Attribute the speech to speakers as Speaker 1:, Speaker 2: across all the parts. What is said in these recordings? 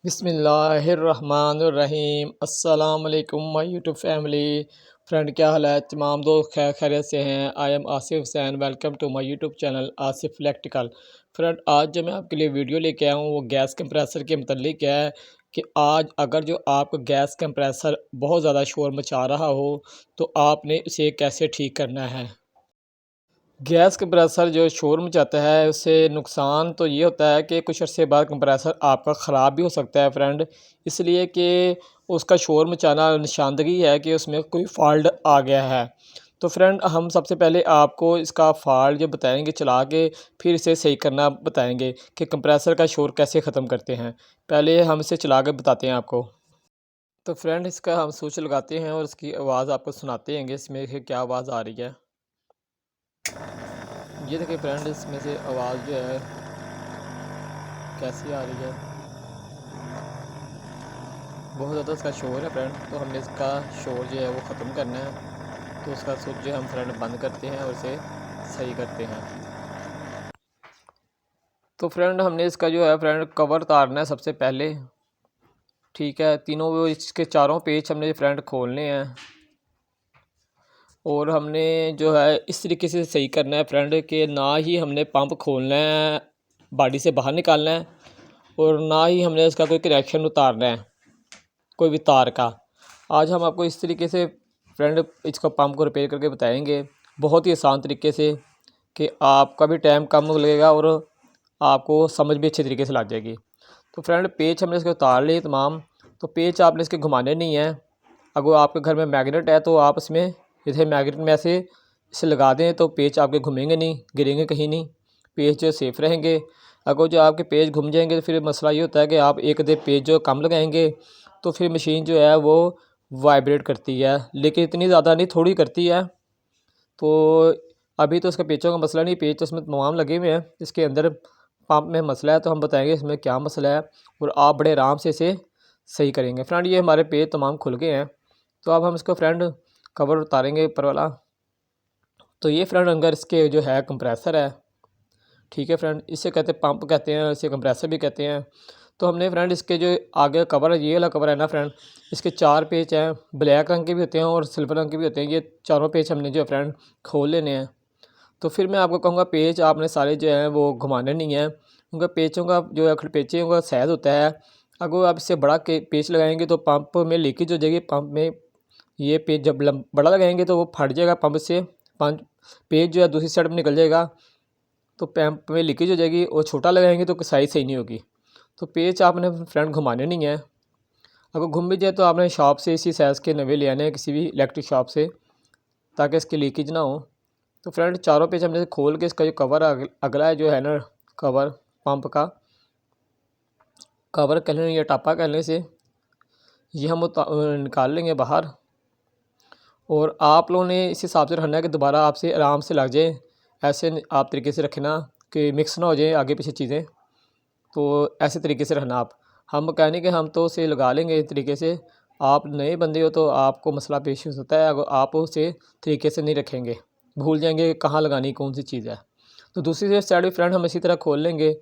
Speaker 1: बिस्मिल्लाहिर्रहमानिर्रहीम। अस्सलाम वालेकुम माय यूट्यूब फैमिली। फ्रेंड, क्या हाल है? तमाम दोस्त खैर खैरियत से हैं। I am Asif Hussain. Welcome to my YouTube channel Asif electrical. Friend, आज जो मैं आपके लिए वीडियो लेके आया हूँ वो गैस कंप्रेसर के मतलब है कि आज अगर जो आपका गैस कंप्रेसर बहुत ज़्यादा शोर मचा रहा हो तो आपने इसे कैसे ठीक करना है। गैस कंप्रेसर जो शोर मचाता है उससे नुकसान तो ये होता है कि कुछ अर्से बाद कंप्रेसर आपका ख़राब भी हो सकता है फ्रेंड। इसलिए कि उसका शोर मचाना निशानदगी है कि उसमें कोई फ़ॉल्ट आ गया है। तो फ्रेंड, हम सबसे पहले आपको इसका फ़ॉल्ट जो बताएंगे चला के, फिर इसे सही करना बताएंगे कि कंप्रेसर का शोर कैसे ख़त्म करते हैं। पहले हम इसे चला के बताते हैं आपको। तो फ्रेंड, इसका हम स्विच लगाते हैं और इसकी आवाज़ आपको सुनाते हैं कि इसमें से क्या आवाज़ आ रही है। ये देखिए फ्रेंड, इसमें से आवाज़ जो है कैसी आ रही है, बहुत ज़्यादा इसका शोर है फ्रेंड। तो हमने इसका शोर जो है वो ख़त्म करना है। तो उसका स्विच जो है हम फ्रेंड बंद करते हैं और इसे सही करते हैं। तो फ्रेंड, हमने इसका जो है फ्रेंड कवर उतारना है सबसे पहले। ठीक है, तीनों वो इसके चारों पेच हमने फ्रेंड खोलने हैं और हमने जो है इस तरीके से सही करना है फ्रेंड कि ना ही हमने पंप खोलना है, बॉडी से बाहर निकालना है, और ना ही हमने इसका कोई कनेक्शन उतारना है कोई भी तार का। आज हम आपको इस तरीके से फ्रेंड इसका पंप को रिपेयर करके बताएंगे, बहुत ही आसान तरीके से, कि आपका भी टाइम कम लगेगा और आपको समझ भी अच्छे तरीके से लग जाएगी। तो फ्रेंड, पेच हमने इसके उतार लिए तमाम। तो पेच आपने इसके घुमाने नहीं है। अगर आपके घर में मैग्नेट है तो आप इसमें जैसे मैग्नेट में ऐसे इसे लगा दें तो पेच आपके घूमेंगे नहीं, गिरेंगे कहीं नहीं, पेच जो सेफ़ रहेंगे। अगर जो आपके पेच घूम जाएंगे तो फिर मसला ये होता है कि आप एक आधे पेच जो कम लगाएंगे तो फिर मशीन जो है वो वाइब्रेट करती है, लेकिन इतनी ज़्यादा नहीं, थोड़ी करती है। तो अभी तो इसका पेचों का मसला नहीं, पेच तो इसमें तमाम लगे हुए हैं। इसके अंदर पंप में मसला है, तो हम बताएंगे इसमें क्या मसला है और आप बड़े आराम से इसे सही करेंगे। फ्रेंड, ये हमारे पेच तमाम खुल गए हैं। तो अब हम इसको फ्रेंड कवर उतारेंगे ऊपर वाला। तो ये फ्रेंड अंदर इसके जो है कंप्रेसर है। ठीक है फ्रेंड, इसे कहते हैं पंप कहते हैं, इसे कंप्रेसर भी कहते हैं। तो हमने फ्रेंड इसके जो आगे कवर है, ये वाला कवर है ना फ्रेंड, इसके चार पेच हैं। ब्लैक रंग के भी होते हैं और सिल्वर रंग के भी होते हैं। ये चारों पेच हमने जो है फ्रेंड खोल लेने हैं। तो फिर मैं आपको कहूँगा पेच आपने सारे जो हैं वो घुमाने नहीं हैं, क्योंकि पेचों का जो है पेचों का साइज़ होता है। अगर आप इससे बड़ा के पेच लगाएंगे तो पंप में लीकेज हो जाएगी। पंप में ये पेच जब बड़ा लगाएंगे तो वो फट जाएगा पंप से, पंप पेच जो है दूसरी साइड में निकल जाएगा, तो पंप में लीकेज हो जाएगी। और छोटा लगाएंगे तो साइज़ सही नहीं होगी। तो पेच आपने फ्रेंड घुमाने नहीं है। अगर घूम भी जाए तो आपने शॉप से इसी साइज़ के नवे ले आने हैं, किसी भी इलेक्ट्रिक शॉप से, ताकि इसकी लीकेज ना हो। तो फ्रेंड, चारों पेच हमने खोल के इसका जो कवर अगला है जो है ना, कवर पंप का कवर कह लें या टापा कह लें से, ये हम निकाल लेंगे बाहर। और आप लोगों ने इस हिसाब से रखना है कि दोबारा आपसे आराम से लग जाए। ऐसे आप तरीके से रखना कि मिक्स ना हो जाए आगे पीछे चीज़ें। तो ऐसे तरीके से रखना आप। हम मैकेनिक हैं, हम तो उसे लगा लेंगे इस तरीके से। आप नए बंदे हो तो आपको मसला पेश हो सकता है अगर आप उसे तरीके से नहीं रखेंगे, भूल जाएंगे कहाँ लगानी कौन सी चीज़ है। तो दूसरी साइड भी फ्रेंड हम इसी तरह खोल लेंगे।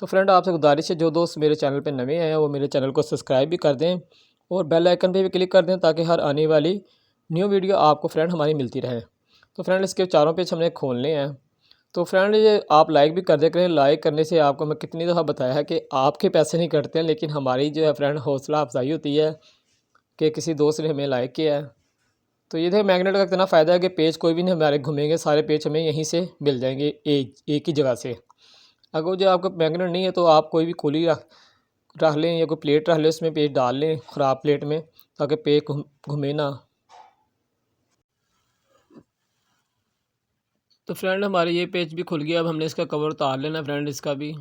Speaker 1: तो फ्रेंड, आपसे गुजारिश है जो दोस्त मेरे चैनल पर नए हैं वो मेरे चैनल को सब्सक्राइब भी कर दें और बेल आइकन पे भी क्लिक कर दें, ताकि हर आने वाली न्यू वीडियो आपको फ्रेंड हमारी मिलती रहे। तो फ्रेंड, इसके चारों पेच हमने खोलने हैं। तो फ्रेंड, ये आप लाइक भी कर दिया करें। लाइक करने से आपको मैं कितनी दफ़ा बताया है कि आपके पैसे नहीं कटते हैं, लेकिन हमारी जो है फ्रेंड हौसला अफजाई होती है कि किसी दोस्त ने हमें लाइक किया है। तो ये देखिए मैग्नेट का कितना फ़ायदा है कि पेज कोई भी नहीं हमारे घूमेंगे, सारे पेज हमें यहीं से मिल जाएंगे एक ही जगह से। अगर जो आपका मैग्नेट नहीं है तो आप कोई भी खोली रख रख लें या कोई प्लेट रख लें, उसमें पेज डाल लें ख़राब प्लेट में, ताकि पेज घूमे ना। तो फ्रेंड, हमारे ये पेज भी खुल गया। अब हमने इसका कवर उतार लेना फ्रेंड, इसका भी।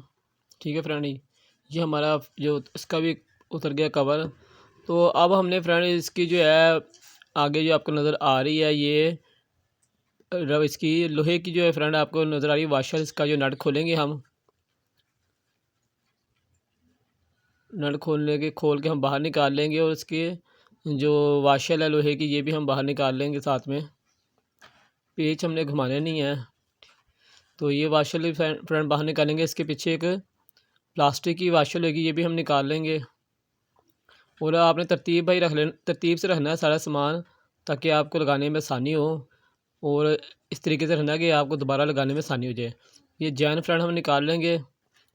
Speaker 1: ठीक है फ्रेंड, ये हमारा जो इसका भी उतर गया कवर। तो अब हमने फ्रेंड इसकी जो है आगे जो आपको नज़र आ रही है, ये रब इसकी लोहे की जो है फ्रेंड आपको नज़र आ रही है वाशर, इसका जो नट खोलेंगे हम। नट खोल के हम बाहर निकाल लेंगे और इसके जो वाशर है लोहे की, ये भी हम बाहर निकाल लेंगे साथ में। पेच हमने घुमाने नहीं है। तो ये वाशर फ्रेंड बाहर निकालेंगे। इसके पीछे एक प्लास्टिक की वाशर लगेगी, ये भी हम निकाल लेंगे। और आपने तरतीब से रखना है सारा सामान, ताकि आपको लगाने में आसानी हो, और इस तरीके से रखना है कि आपको दोबारा लगाने में आसानी हो जाए। ये जैन फ्रेंड हम निकाल लेंगे,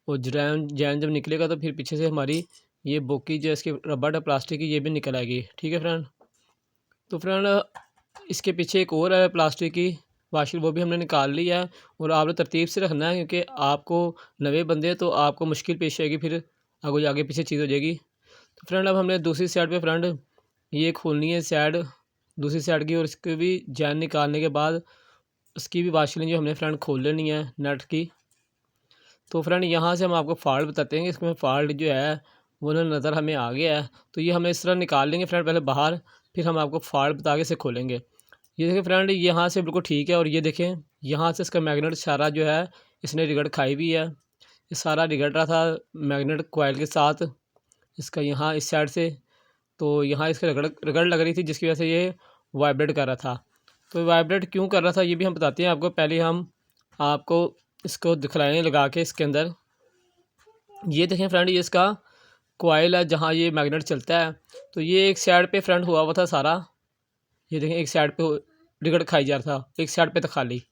Speaker 1: और जैन जैन जब निकलेगा तो फिर पीछे से हमारी ये बोकी जो इसकी रबड़ है प्लास्टिक की, ये भी निकल आएगी। ठीक है फ्रेंड। तो फ्रेंड इसके पीछे एक और है प्लास्टिक की वाशर, वो भी हमने निकाल ली है। और आपने तरतीब से रखना है, क्योंकि आपको नए बंदे तो आपको मुश्किल पेश आएगी, फिर आगे आगे पीछे चीज़ हो जाएगी। तो फ्रेंड अब हमने दूसरी साइड पे फ्रेंड ये खोलनी है साइड, दूसरी साइड की, और इसके भी जैन निकालने के बाद उसकी भी वाशरिंग जो हमने फ्रेंड खोल लेनी है नट की। तो फ्रेंड यहाँ से हम आपको फॉल्ट बताते हैं कि इसमें फॉल्ट जो है वो ना नज़र हमें आ गया है। तो ये हमें इस तरह निकाल लेंगे फ्रेंड पहले बाहर, फिर हम आपको फॉल्ट बता के इसे खोलेंगे। ये देखिए फ्रेंड यहाँ से बिल्कुल ठीक है, और ये देखें यहाँ से इसका मैग्नेट सारा जो है इसने रिगड़ खाई हुई है। ये सारा रिगड़ रहा था मैग्नेट कॉइल के साथ इसका, यहाँ इस साइड से। तो यहाँ इसका रगड़ लग रही थी, जिसकी वजह से ये वाइब्रेट कर रहा था। तो वाइब्रेट क्यों कर रहा था ये भी हम बताते हैं आपको। पहले हम आपको इसको दिखलाएँ लगा के इसके अंदर। ये देखें फ्रेंड, ये इसका कॉइल है जहाँ ये मैग्नेट चलता है। तो ये एक साइड पे फ्रेंड हुआ था सारा, ये देखें एक साइड पे रिगड़ खाई जा रहा था, एक साइड पे था खाली।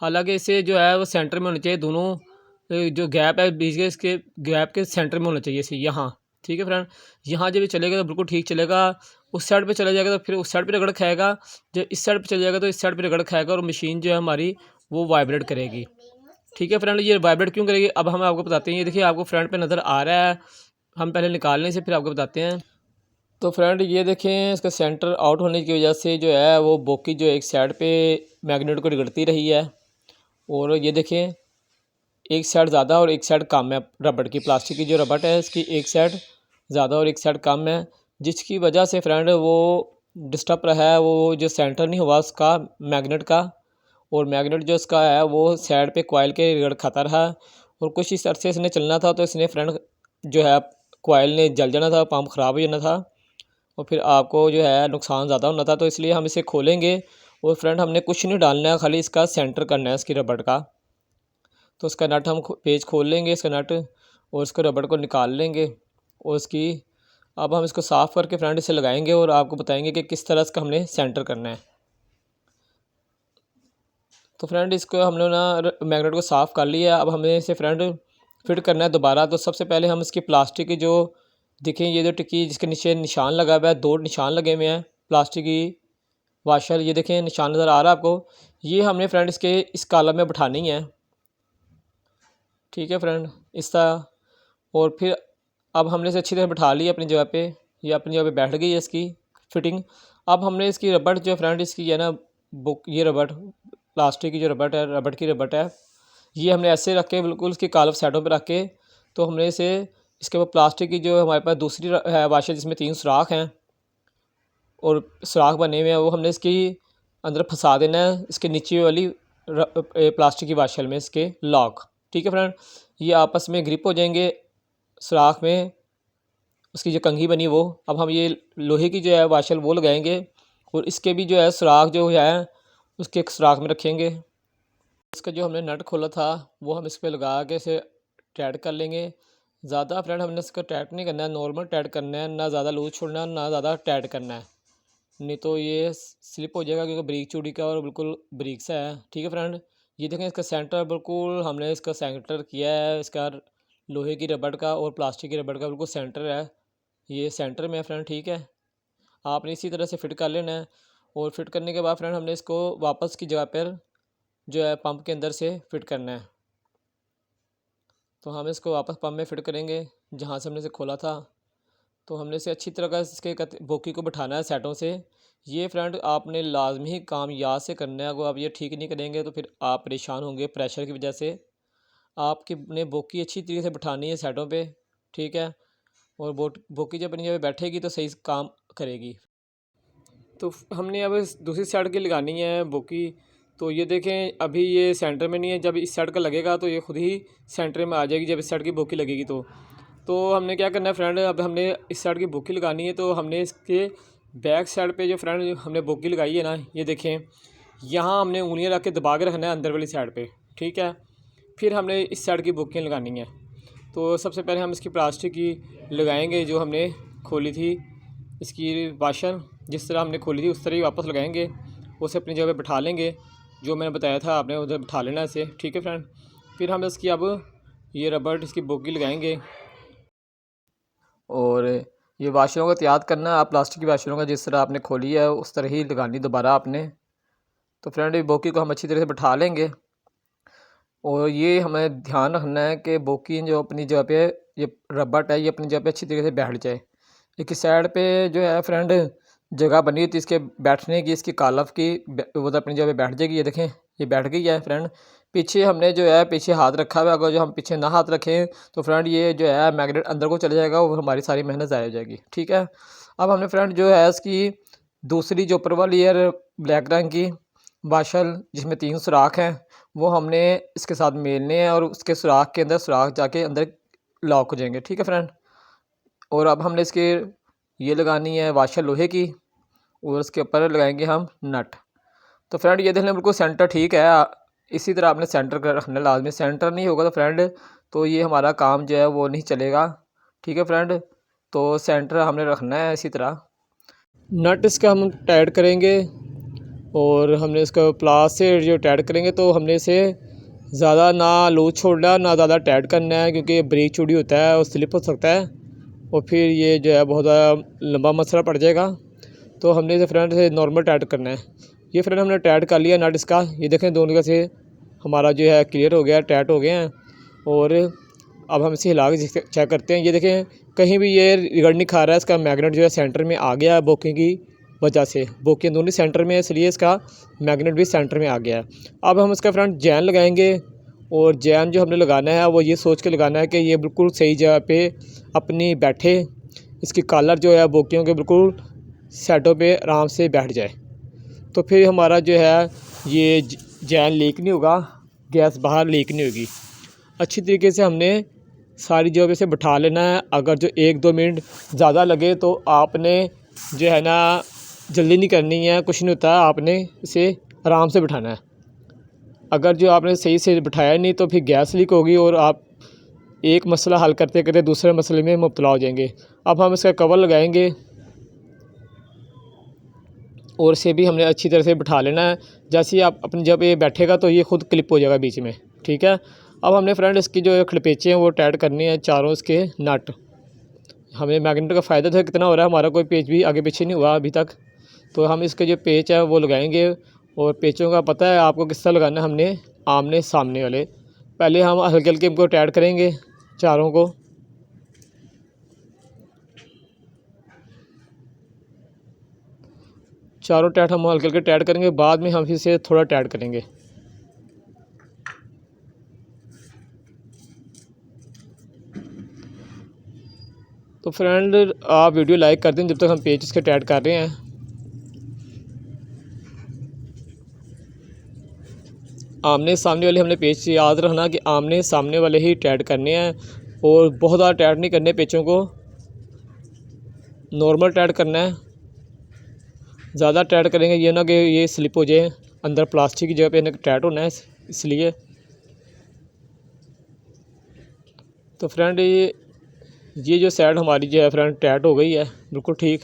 Speaker 1: हालांकि इसे जो है वो सेंटर में होना चाहिए, दोनों जो गैप है बीच के, इसके गैप के सेंटर में होना चाहिए इसे यहाँ। ठीक है फ्रेंड। यहाँ जब ये चलेगा तो बिल्कुल ठीक चलेगा, उस साइड पे चला जाएगा तो फिर उस साइड पे रगड़ खाएगा, जब इस साइड पे चला जाएगा तो इस साइड पे रगड़ खाएगा, और मशीन जो है हमारी वो वाइब्रेट करेगी। ठीक है फ्रेंड। ये वाइब्रेट क्यों करेगी अब हम आपको बताते हैं। ये देखिए आपको फ्रंट पे नज़र आ रहा है, हम पहले निकालने से फिर आपको बताते हैं। तो फ्रेंड ये देखें इसका सेंटर आउट होने की वजह से जो है वो बोकी जो एक साइड पे मैग्नेट को रगड़ती रही है, और ये देखें एक साइड ज़्यादा और एक साइड कम है रबड़ की। प्लास्टिक की जो रबड़ है इसकी एक साइड ज़्यादा और एक साइड कम है, जिसकी वजह से फ्रेंड वो डिस्टर्ब रहा है, वो जो सेंटर नहीं हुआ उसका मैग्नेट का, और मैग्नेट जो इसका है वो साइड पे कॉइल के रगड़ खाता रहा। और कुछ इस अरसे इसने चलना था, तो इसने फ्रेंड जो है कॉइल ने जल जाना था, पंप ख़राब हो जाना था, और फिर आपको जो है नुकसान ज़्यादा होना था। तो इसलिए हम इसे खोलेंगे, और फ्रेंड हमने कुछ नहीं डालना है, खाली इसका सेंटर करना है इसकी रबड़ का। तो उसका नट हम पेज खोल लेंगे इसका नट, और इसको रबड़ को निकाल लेंगे, और इसकी अब हम इसको साफ़ करके फ्रेंड इसे लगाएंगे, और आपको बताएंगे कि किस तरह इसका हमने सेंटर करना है। तो फ्रेंड इसको हमने ना मैग्नेट को साफ़ कर लिया, अब हमें इसे फ्रेंड फिट करना है दोबारा। तो सबसे पहले हम इसकी प्लास्टिक की जो देखें ये जो टिक्की जिसके नीचे निशान लगा हुआ है, दो निशान लगे हुए हैं प्लास्टिक की वाशर, ये देखें निशान नज़र आ रहा है आपको। ये हमने फ्रेंड इसके इस कॉलम में बिठानी है। ठीक है फ्रेंड इस तरह, और फिर अब हमने इसे अच्छी तरह बिठा लिया अपनी जगह पे, ये अपनी जगह पे बैठ गई है इसकी फिटिंग। अब हमने इसकी रबड़ जो फ्रेंड इसकी है ना बुक, ये रबड़ प्लास्टिक की जो रबड़ है, रबड़ की रबड़ है, ये हमने ऐसे रख के बिल्कुल इसकी कॉलम साइडों पे रख के, तो हमने इसे इसके ऊपर प्लास्टिक की जो हमारे पास दूसरी है वाशर जिसमें 3 सुराख हैं और सुराख बने हुए हैं, वो हमने इसकी अंदर फंसा देना है इसके नीचे वाली प्लास्टिक की वाशर में इसके लॉक। ठीक है फ्रेंड। ये आपस में ग्रिप हो जाएंगे सुराख में, उसकी जो कंघी बनी वो। अब हम ये लोहे की जो है वाशर वो लगाएंगे, और इसके भी जो है सुराख जो है उसके एक सुराख में रखेंगे। इसका जो हमने नट खोला था वो हम इस पर लगा के इसे टाइट कर लेंगे। ज़्यादा फ्रेंड हमने इसको टाइट नहीं करना है, नॉर्मल टाइट करना है, ना ज़्यादा लूज छोड़ना है ना ज़्यादा टाइट करना है, नहीं तो ये स्लिप हो जाएगा, क्योंकि ब्रेक चूड़ी का और बिल्कुल ब्रेक सा है। ठीक है फ्रेंड। ये देखें इसका सेंटर बिल्कुल हमने इसका सेंटर किया है, इसका लोहे की रबड़ का और प्लास्टिक की रबड़ का बिल्कुल सेंटर है, ये सेंटर में है फ्रेंड। ठीक है। आपने इसी तरह से फिट कर लेना है, और फिट करने के बाद फ्रेंड हमने इसको वापस की जगह पर जो है पंप के अंदर से फिट करना है। तो हम इसको वापस पंप में फिट करेंगे जहाँ से हमने इसे खोला था। तो हमने इसे अच्छी तरह का इसके बोकी को बिठाना है सेटों से। ये फ्रेंड आपने लाजमी काम याद से करना है, अगर आप ये ठीक नहीं करेंगे तो फिर आप परेशान होंगे प्रेशर की वजह से। आपकी ने बोकी अच्छी तरीके से बिठानी है सेटों पे। ठीक है। और बोकी जब अपनी जगह बैठेगी तो सही काम करेगी। तो हमने अब दूसरी साइड की लगानी है बोकी। तो ये देखें अभी ये सेंटर में नहीं है, जब इस साइड का लगेगा तो ये खुद ही सेंटर में आ जाएगी जब इस साइड की बोकी लगेगी। तो हमने क्या करना है फ्रेंड, अब हमने इस साइड की बोकी लगानी है। तो हमने इसके बैक साइड पे जो फ्रेंड हमने बोकी लगाई है ना, ये देखें यहाँ हमने उंगलियां रख के दबा के रखना है अंदर वाली साइड पे। ठीक है। फिर हमने इस साइड की बोकियाँ लगानी हैं। तो सबसे पहले हम इसकी प्लास्टिक की लगाएंगे जो हमने खोली थी, इसकी वाशर जिस तरह हमने खोली थी उस तरह ही वापस लगाएंगे, उसे अपनी जगह पे बिठा लेंगे। जो मैंने बताया था आपने उधर बिठा लेना इसे, ठीक है फ्रेंड। फिर हम इसकी अब ये रबड़ इसकी बोगी लगाएंगे और ये वाशरों का एहतियात करना है। आप प्लास्टिक की वाशरों का जिस तरह आपने खोली है उस तरह ही लगानी दोबारा आपने। तो फ्रेंड ये बोगी को हम अच्छी तरह से बिठा लेंगे और ये हमें ध्यान रखना है कि बोगी जो अपनी जगह पे ये रबड़ है ये अपनी जगह पे अच्छी तरीके से बैठ जाए। एक साइड पे जो है फ्रेंड जगह बनी हुई थी इसके बैठने की, इसकी कालफ की, वो तो अपनी जगह पे बैठ जाएगी। ये देखें ये बैठ गई है फ्रेंड। पीछे हमने जो है पीछे हाथ रखा हुआ है, अगर जो हम पीछे ना हाथ रखें तो फ्रेंड ये जो है मैग्नेट अंदर को चले जाएगा और हमारी सारी मेहनत ज़ाया हो जाएगी, ठीक है। अब हमने फ्रेंड जो है इसकी दूसरी जो ऊपर वाली है ब्लैक रंग की वाशल जिसमें 3 सुराख हैं वो हमने इसके साथ मेलने हैं और उसके सुराख के अंदर सुराख जाके अंदर लॉक हो जाएंगे, ठीक है फ्रेंड। और अब हमने इसके ये लगानी है वाशर लोहे की और उसके ऊपर लगाएंगे हम नट। तो फ्रेंड ये देख लें बिल्कुल सेंटर ठीक है। इसी तरह आपने सेंटर कर रखना लाजमी, सेंटर नहीं होगा तो फ्रेंड तो ये हमारा काम जो है वो नहीं चलेगा, ठीक है फ्रेंड। तो सेंटर हमने रखना है इसी तरह। नट इसका हम टाइट करेंगे और हमने इसका प्लास से जो टाइट करेंगे तो हमने इसे ज़्यादा ना लूज छोड़ना ना ज़्यादा टाइट करना है, क्योंकि ब्रेक चूड़ी होता है और स्लिप हो सकता है और फिर ये जो है बहुत ज़्यादा लंबा मसला पड़ जाएगा। तो हमने इसे फ्रेंड से नॉर्मल टाइट करना है। ये फ्रेंड हमने टाइट कर लिया नट इसका, ये देखें दोनों जगह से हमारा जो है क्लियर हो गया, टाइट हो गए हैं। और अब हम इसे हिला के चेक करते हैं। ये देखें कहीं भी ये रिगड़ नहीं खा रहा है, इसका मैग्नेट जो है सेंटर में आ गया है बोकी की वजह से। बोकियाँ दोनों सेंटर में है इसलिए इसका मैग्नेट भी सेंटर में आ गया है। अब हम इसका फ्रेंड जैन लगाएंगे और जैन जो हमने लगाना है वो ये सोच के लगाना है कि ये बिल्कुल सही जगह पे अपनी बैठे, इसकी कॉलर जो है बोकियों के बिल्कुल साइडों पे आराम से बैठ जाए। तो फिर हमारा जो है ये जैन लीक नहीं होगा, गैस बाहर लीक नहीं होगी। अच्छी तरीके से हमने सारी जगह पे से बिठा लेना है। अगर जो 1-2 मिनट ज़्यादा लगे तो आपने जो है ना जल्दी नहीं करनी है, कुछ नहीं होता, आपने इसे आराम से बिठाना है। अगर जो आपने सही से बिठाया नहीं तो फिर गैस लीक होगी और आप एक मसला हल करते करते दूसरे मसले में मुब्तला हो जाएंगे। अब हम इसका कवर लगाएंगे और इसे भी हमने अच्छी तरह से बिठा लेना है। जैसे ही आप अपनी जब ये बैठेगा तो ये खुद क्लिप हो जाएगा बीच में, ठीक है। अब हमने फ्रेंड इसकी जो खड़पेचे हैं वो टाइट करनी है, चारों इसके नट। हमें मैग्नेट का फ़ायदा तो कितना हो रहा है, हमारा कोई पेच भी आगे पीछे नहीं हुआ अभी तक। तो हम इसके जो पेच है वो लगाएंगे और पेचों का पता है आपको किस तरह लगाना है, हमने आमने सामने वाले। पहले हम हल्के हल्के इनको टाइट करेंगे चारों को, चारों टाइट हम हल्के हल्के टाइट करेंगे, बाद में हम इसे थोड़ा टाइट करेंगे। तो फ्रेंड आप वीडियो लाइक कर दें जब तक हम पेज इसके टाइट कर रहे हैं। आमने सामने वाले हमने पेज याद रखना कि आमने सामने वाले ही टाइट करने हैं और बहुत ज़्यादा टाइट नहीं करने, पेचों को नॉर्मल टाइट करना है। ज़्यादा टाइट करेंगे ये ना कि ये स्लिप हो जाए, अंदर प्लास्टिक की जगह पे टाइट होना है इसलिए। तो फ्रेंड ये जो साइड हमारी जो है फ्रेंड टाइट हो गई है बिल्कुल ठीक।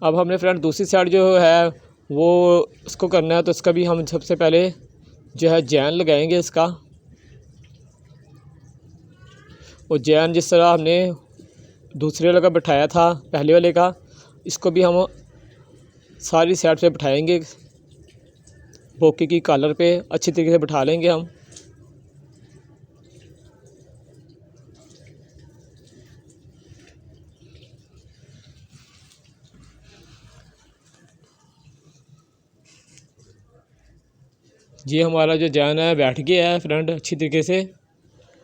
Speaker 1: अब हमने फ्रेंड दूसरी साइड जो है वो इसको करना है, तो इसका भी हम सबसे पहले जो है जैन लगाएंगे इसका। और जैन जिस तरह हमने दूसरे वाले का बिठाया था पहले वाले का, इसको भी हम सारी साइड से बिठाएंगे, बोकी की कॉलर पे अच्छी तरीके से बिठा लेंगे हम। ये हमारा जो जैन है बैठ गया है फ्रेंड अच्छी तरीके से।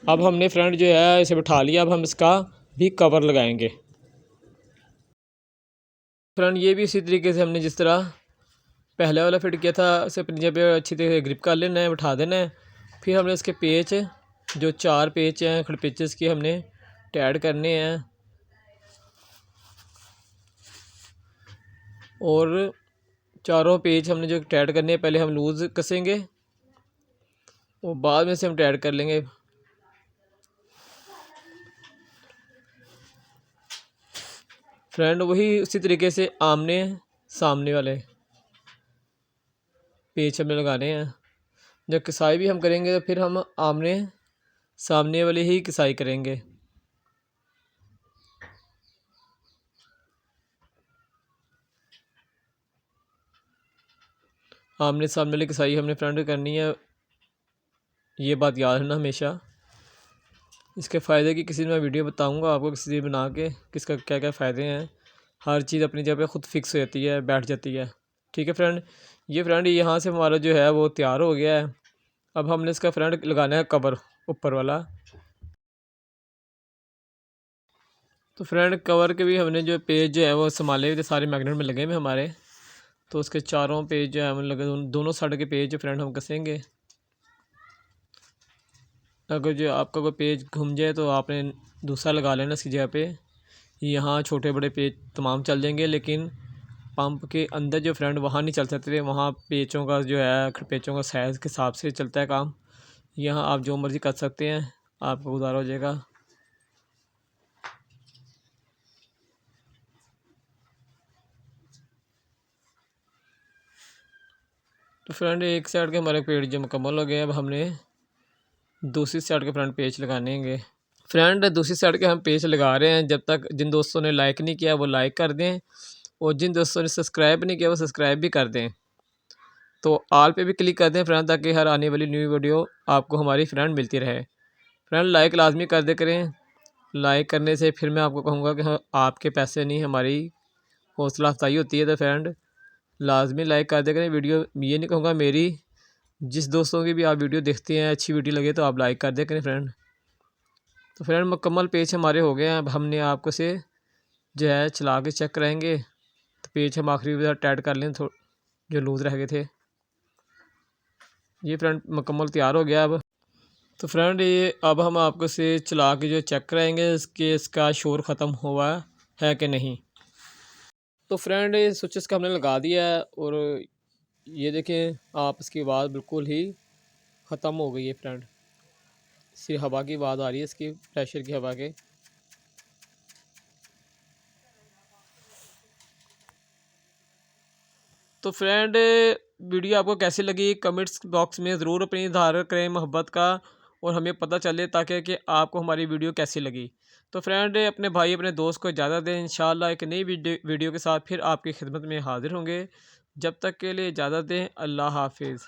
Speaker 1: अब हमने फ्रेंड जो है इसे बिठा लिया, अब हम इसका भी कवर लगाएंगे। फ्रेंड ये भी इसी तरीके से हमने जिस तरह पहले वाला फिट किया था उसे अपनी जगह पे अच्छी तरह से ग्रिप कर लेना है, बिठा देना है। फिर हमने इसके पेच जो 4 पेच हैं खड़पेचेस के हमने टाइट करने हैं और चारों पेच हमने जो टाइट करने हैं पहले हम लूज़ कसेंगे और बाद में से हम टाइट कर लेंगे। फ्रेंड वही उसी तरीके से आमने सामने वाले पेच हमें लगाने हैं। जब किसाई भी हम करेंगे तो फिर हम आमने सामने वाले ही किसाई करेंगे। आमने सामने वाली किसाई हमने फ्रेंड करनी है, ये बात याद रखना हमेशा। इसके फ़ायदे की किसी दिन मैं वीडियो बताऊंगा आपको, किसी दिन बना के किसका क्या क्या फ़ायदे हैं। हर चीज़ अपनी जगह पे खुद फिक्स हो जाती है, बैठ जाती है। ठीक है फ्रेंड, ये फ्रेंड यहाँ से हमारा जो है वो तैयार हो गया है। अब हमने इसका फ्रेंड लगाना है कवर ऊपर वाला। तो फ्रेंड कवर के भी हमने जो पेज जो है वो संभाले हुए थे, सारे मैग्नेट में लगे हुए हमारे। तो उसके चारों पेज जो है हम लगे, दोनों साइड के पेज जो फ्रेंड हम कसेंगे। अगर जो आपका कोई पेज घूम जाए तो आपने दूसरा लगा लेना इसकी जगह पे। यहाँ छोटे बड़े पेज तमाम चल जाएंगे, लेकिन पंप के अंदर जो फ्रेंड वहाँ नहीं चल सकते, वहाँ पेचों का जो है पेचों का साइज़ के हिसाब से चलता है काम। यहाँ आप जो मर्ज़ी कर सकते हैं, आपको गुजारा हो जाएगा। तो फ्रेंड एक साइड के हमारे पेज जो मुकम्मल हो गए, अब हमने दूसरी साइड के फ्रंट पेज लगाने हैं। फ्रेंड दूसरी साइड के हम पेज लगा रहे हैं। जब तक जिन दोस्तों ने लाइक नहीं किया वो लाइक कर दें, और जिन दोस्तों ने सब्सक्राइब नहीं किया वो सब्सक्राइब भी कर दें। तो आल पे भी क्लिक कर दें फ्रेंड, ताकि हर आने वाली न्यू वीडियो आपको हमारी फ्रेंड मिलती रहे। फ्रेंड लाइक लाजमी कर दे करें। लाइक करने से फिर मैं आपको कहूँगा कि हाँ, आपके पैसे नहीं, हमारी हौसला अफजाई होती है। तो फ्रेंड लाजमी लाइक कर दे करें वीडियो। ये नहीं कहूँगा मेरी, जिस दोस्तों की भी आप वीडियो देखते हैं अच्छी वीडियो लगे तो आप लाइक कर दे करें फ्रेंड। तो फ्रेंड मुकम्मल पेज हमारे हो गए हैं। अब हमने आपको से जो है चला के चेक कराएंगे। तो पेज हम आखिरी टाइट कर लें, जो लूज़ रह गए थे। ये फ्रेंड मुकम्मल तैयार हो गया अब। तो फ्रेंड ये अब हम आपको से चला के जो चेक कराएंगे इसका शोर ख़त्म हुआ है कि नहीं। तो फ्रेंड ये स्विचेस का हमने लगा दिया है, और ये देखें आप इसकी आवाज़ बिल्कुल ही ख़त्म हो गई है फ्रेंड। सिर्फ हवा की आवाज़ आ रही है, इसकी प्रेशर की हवा के। तो फ्रेंड वीडियो आपको कैसी लगी कमेंट्स बॉक्स में ज़रूर अपनी इज़हार करें मोहब्बत का, और हमें पता चले ताकि कि आपको हमारी वीडियो कैसी लगी। तो फ्रेंड अपने भाई अपने दोस्त को इजाज़त दें। इंशाल्लाह एक नई वीडियो के साथ फिर आपकी खिदमत में हाज़िर होंगे। जब तक के लिए इजाज़त दें। अल्लाह हाफिज़।